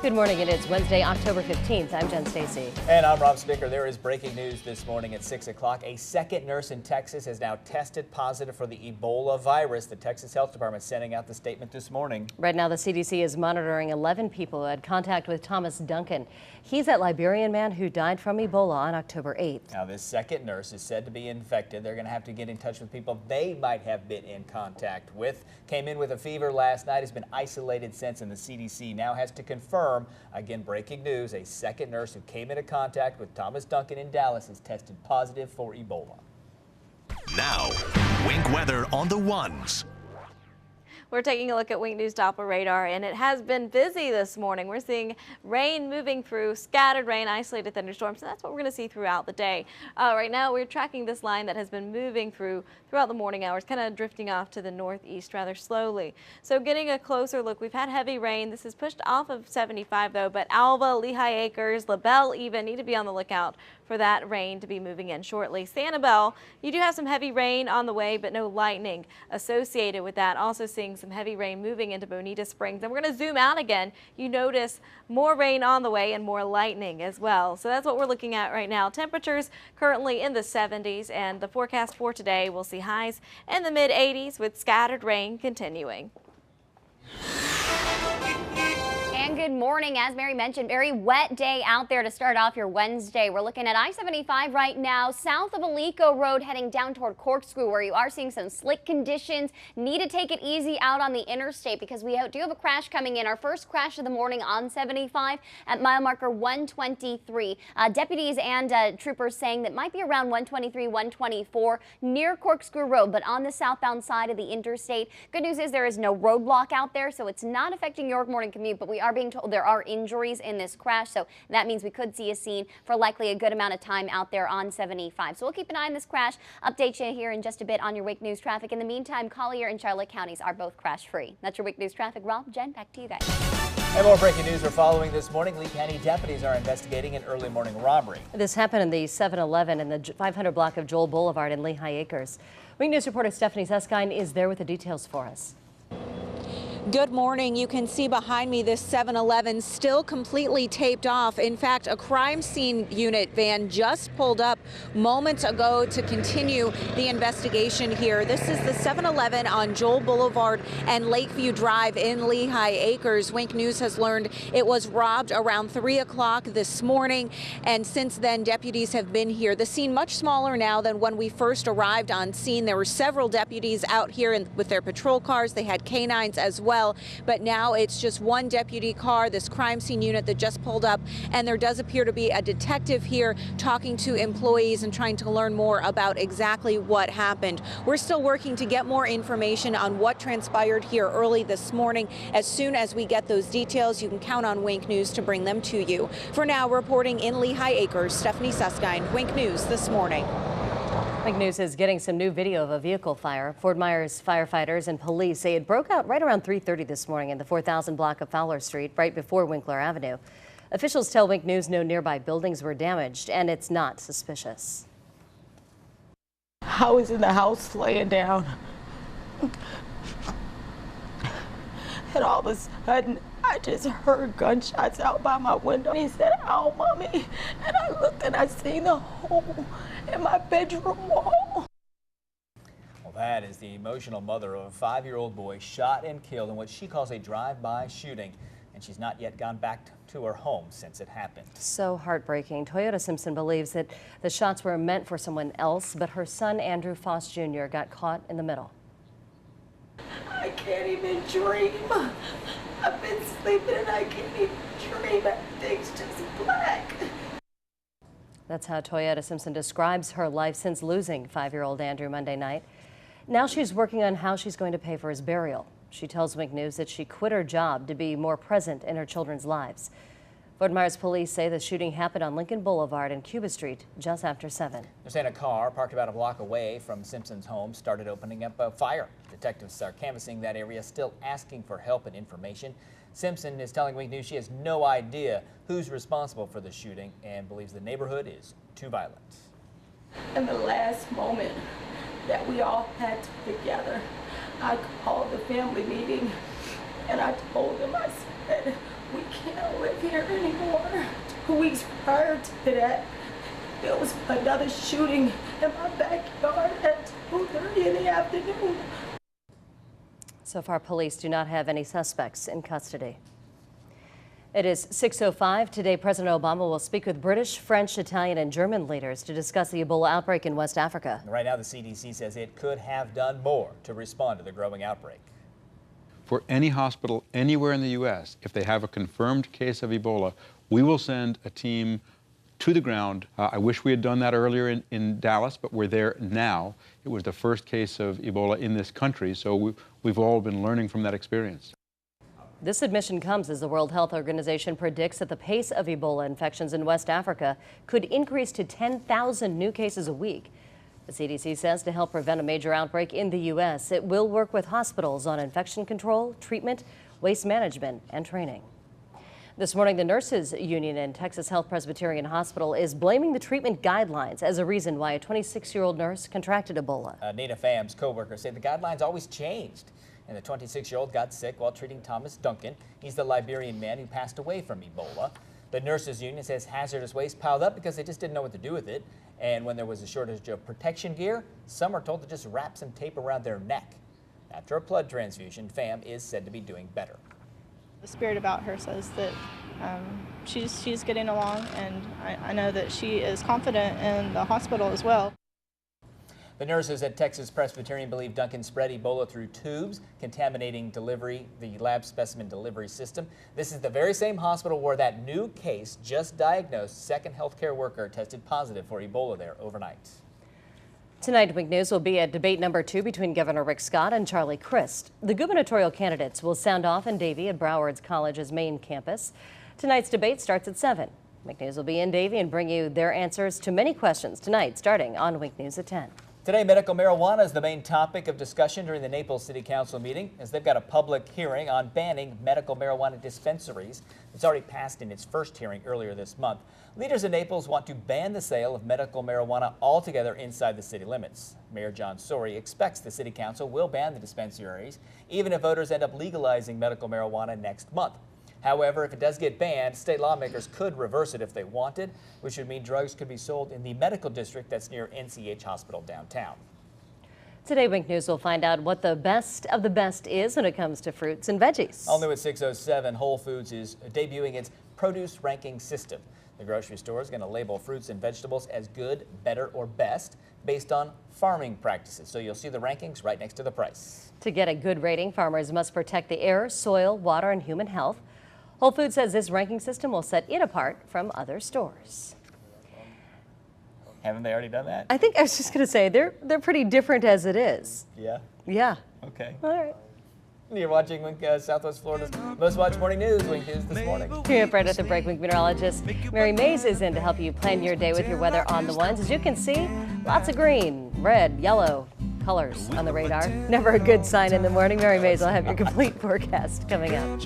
Good morning, and it's Wednesday, October 15th. I'm Jen Stacy. And I'm Rob Spicker. There is breaking news this morning at 6 o'clock. A second nurse in Texas has now tested positive for the Ebola virus. The Texas Health Department sending out the statement this morning. Right now, the CDC is monitoring 11 people who had contact with Thomas Duncan. He's that Liberian man who died from Ebola on October 8th. Now, this second nurse is said to be infected. They're going to have to get in touch with people they might have been in contact with. Came in with a fever last night, has been isolated since, and the CDC now has to confirm. Again, breaking news, a second nurse who came into contact with Thomas Duncan in Dallas is tested positive for Ebola. Now, Wink weather on the ones. We're taking a look at Wink News Doppler radar, and it has been busy this morning. We're seeing rain moving through, scattered rain, isolated thunderstorms, and that's what we're going to see throughout the day. Right now, we're tracking this line that has been moving throughout the morning hours, kind of drifting off to the northeast rather slowly. So getting a closer look, we've had heavy rain. This is pushed off of 75, though, but Alva, Lehigh Acres, LaBelle even need to be on the lookout for that rain to be moving in shortly. Sanibel, you do have some heavy rain on the way, but no lightning associated with that. Also seeing some heavy rain moving into Bonita Springs. And we're going to zoom out again. You notice more rain on the way and more lightning as well. So that's what we're looking at right now. Temperatures currently in the 70s, and the forecast for today will see highs in the mid 80s with scattered rain continuing. And good morning. As Mary mentioned, very wet day out there to start off your Wednesday. We're looking at I-75 right now, south of Alico Road, heading down toward Corkscrew, where you are seeing some slick conditions. Need to take it easy out on the interstate because we do have a crash coming in. Our first crash of the morning on 75 at mile marker 123. Deputies and troopers saying that might be around 123, 124 near Corkscrew Road, but on the southbound side of the interstate. Good news is there is no roadblock out there, so it's not affecting your morning commute, but we are being told there are injuries in this crash, so that means we could see a scene for likely a good amount of time out there on 75. So we'll keep an eye on this crash, update you here in just a bit on your Wake News traffic. In the meantime, Collier and Charlotte counties are both crash free. That's your Wake News traffic. Rob, Jen, back to you guys. And more breaking news we're following this morning. Lee County deputies are investigating an early morning robbery. This happened in the 7-Eleven in the 500 block of Joel Boulevard in Lehigh Acres. Wing News reporter Stephanie Suskind is there with the details for us. Good morning. You can see behind me this 7-Eleven still completely taped off. In fact, a crime scene unit van just pulled up moments ago to continue the investigation here. This is the 7-Eleven on Joel Boulevard and Lakeview Drive in Lehigh Acres. Wink News has learned it was robbed around 3 o'clock this morning, and since then deputies have been here. The scene much smaller now than when we first arrived on scene. There were several deputies out here with their patrol cars. They had canines as well. But now it's just one deputy car, this crime scene unit that just pulled up, and there does appear to be a detective here talking to employees and trying to learn more about exactly what happened. We're still working to get more information on what transpired here early this morning. As soon as we get those details, you can count on Wink News to bring them to you. For now, reporting in Lehigh Acres, Stephanie Suskind, Wink News this morning. Wink News is getting some new video of a vehicle fire. Fort Myers firefighters and police say it broke out right around 3:30 this morning in the 4000 block of Fowler Street, right before Winkler Avenue. Officials tell Wink News no nearby buildings were damaged, and it's not suspicious. I was in the house laying down, and all of a sudden I just heard gunshots out by my window. He said, "Ow, mommy," and I looked and I seen the hole in my bedroom wall. Well, that is the emotional mother of a 5-year-old boy shot and killed in what she calls a drive-by shooting, and she's not yet gone back to her home since it happened. So heartbreaking. Toyota Simpson believes that the shots were meant for someone else, but her son Andrew Foss Jr. got caught in the middle. I can't even dream. I've been sleeping and I can't even dream. Everything's just black. That's how Toyota Simpson describes her life since losing 5-year-old Andrew Monday night. Now she's working on how she's going to pay for his burial. She tells Wink News that she quit her job to be more present in her children's lives. Fort Myers police say the shooting happened on Lincoln Boulevard and Cuba Street just after 7. They're saying a car parked about a block away from Simpson's home started opening up a fire. Detectives are canvassing that area, still asking for help and information. Simpson is telling Wink News she has no idea who's responsible for the shooting and believes the neighborhood is too violent. In the last moment that we all had together, I called the family meeting and I told them, I said, we can't live here anymore. 2 weeks prior to that, there was another shooting in my backyard at 2:30 in the afternoon. So far, police do not have any suspects in custody. It is 6:05. Today, President Obama will speak with British, French, Italian, and German leaders to discuss the Ebola outbreak in West Africa. Right now, the CDC says it could have done more to respond to the growing outbreak. For any hospital anywhere in the U.S., if they have a confirmed case of Ebola, we will send a team to the ground. I wish we had done that earlier in Dallas, but we're there now. It was the first case of Ebola in this country, so we've all been learning from that experience. This admission comes as the World Health Organization predicts that the pace of Ebola infections in West Africa could increase to 10,000 new cases a week. The CDC says to help prevent a major outbreak in the U.S., it will work with hospitals on infection control, treatment, waste management, and training. This morning, the Nurses Union in Texas Health Presbyterian Hospital is blaming the treatment guidelines as a reason why a 26-year-old nurse contracted Ebola. Nina Pham's co-workers say the guidelines always changed, and the 26-year-old got sick while treating Thomas Duncan. He's the Liberian man who passed away from Ebola. The Nurses Union says hazardous waste piled up because they just didn't know what to do with it. And when there was a shortage of protection gear, some are told to just wrap some tape around their neck. After a blood transfusion, Pham is said to be doing better. The spirit about her says that she's getting along, and I know that she is confident in the hospital as well. The nurses at Texas Presbyterian believe Duncan spread Ebola through tubes, contaminating the lab specimen delivery system. This is the very same hospital where that new case, just diagnosed, second healthcare worker tested positive for Ebola there overnight. Tonight, Wink News will be at debate number 2 between Governor Rick Scott and Charlie Crist. The gubernatorial candidates will sound off in Davie at Broward College's main campus. Tonight's debate starts at 7. Wink News will be in Davie and bring you their answers to many questions tonight, starting on Wink News at 10. Today, medical marijuana is the main topic of discussion during the Naples City Council meeting, as they've got a public hearing on banning medical marijuana dispensaries. It's already passed in its first hearing earlier this month. Leaders in Naples want to ban the sale of medical marijuana altogether inside the city limits. Mayor John Sori expects the City Council will ban the dispensaries, even if voters end up legalizing medical marijuana next month. However, if it does get banned, state lawmakers could reverse it if they wanted, which would mean drugs could be sold in the medical district that's near NCH Hospital downtown. Today, Wink News will find out what the best of the best is when it comes to fruits and veggies. All new at 6:07, Whole Foods is debuting its produce ranking system. The grocery store is going to label fruits and vegetables as good, better, or best based on farming practices. So you'll see the rankings right next to the price. To get a good rating, farmers must protect the air, soil, water, and human health. Whole Foods says this ranking system will set it apart from other stores. Haven't they already done that? I think I was just going to say they're pretty different as it is. Yeah? Yeah. Okay. All right. You're watching Southwest Florida's most watched morning news, Wink News this morning. Coming up right at the break, Wink meteorologist Mary Mays is in to help you plan your day with your weather on the ones. As you can see, lots of green, red, yellow colors on the radar. Never a good sign in the morning. Mary Mays will have your complete forecast coming up.